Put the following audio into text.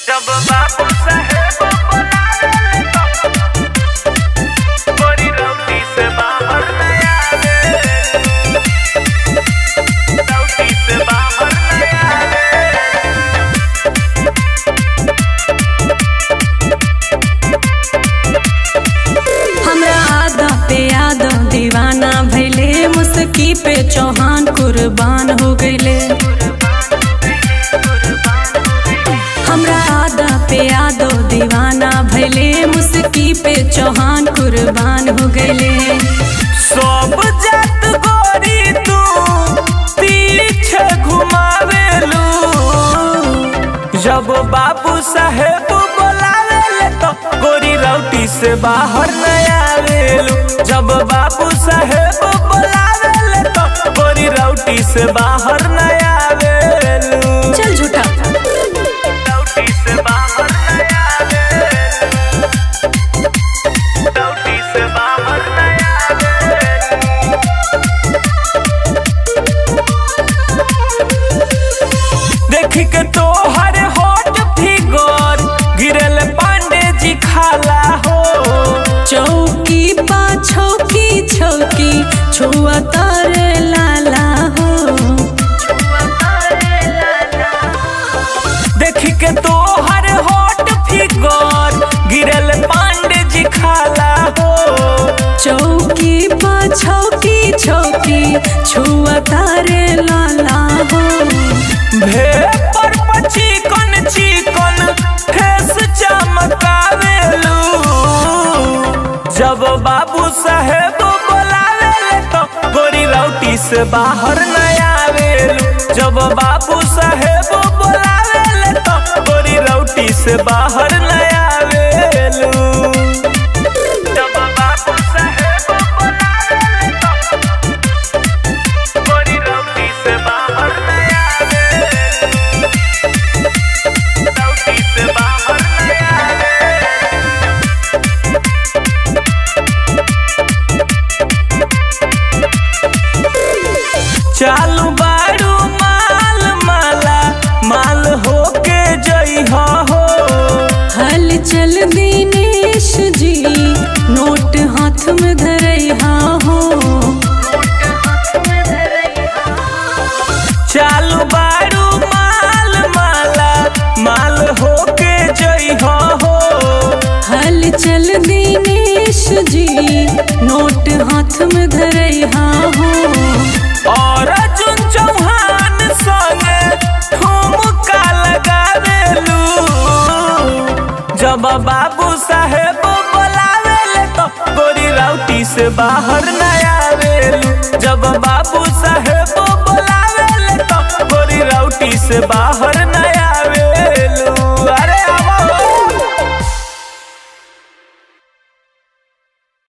जब बाबू साहेब बुलावेले तो गोरी रौटी से बाहर न आवेलू, रौटी से बाहर न हमरा आदा पे आदा दीवाना भैले, मुस्की पे चौहान कुर्बान हो गईले। हमरा आदा पे आदो दीवाना भैले, मुस्की पे चौहान कुर्बान हो गईले। सब जात गोरी तू पीछे घुमावेलू, जब बाबू साहेब बुलावेले तो गोरी रौटी से बाहर न आवेलू, जब बाबू साहेब बुलावेले तो गोरी रौटी से बाहर न आवेलू। चल झूठा, रौटी से बाहर न आवेलू, रौटी से बाहर न आवेलू। देखी के तोहर होठ फिगर गिरल पांडे जी खाला हो, चौकी पा छौकी छौकी छुआ तारे लाला हो। देखी के तोहर होठ फिगर गिरल पांडे जी खाला हो, चौकी पा छौकी छौकी छुआ तारे लाला हो। भेपर चिकन चिकन फेस चमकावेलू, जब बाबू साहेब बुलावेले तो गोरी रौटी से बाहर न आवेलू, जब बाबू साहेब बुलावेले तो गोरी रौटी से बाहर न आवेलू, जब बाबू साहेब बुलावेले तो गोरी रौटी से बाहर न आवेलू, रौटी से बाहर न आवेलू। चालू बारू माल माला माल होके जइहा हो, हल चल दिनेश जी नोट हाथ में धरैहा हो। चालू बारू माल माला माल होके जइहा हो, हल चल दिनेश जी नोट हाथ में धरैहा हो। और अर्जुन चौहान संगे ठुमका लगावेलू, जब बाबू साहेब बुलावेले तो गोरी रौटी से बाहर न आवेलू, जब बाबू साहेब बुलावेले तो गोरी रौटी से बाहर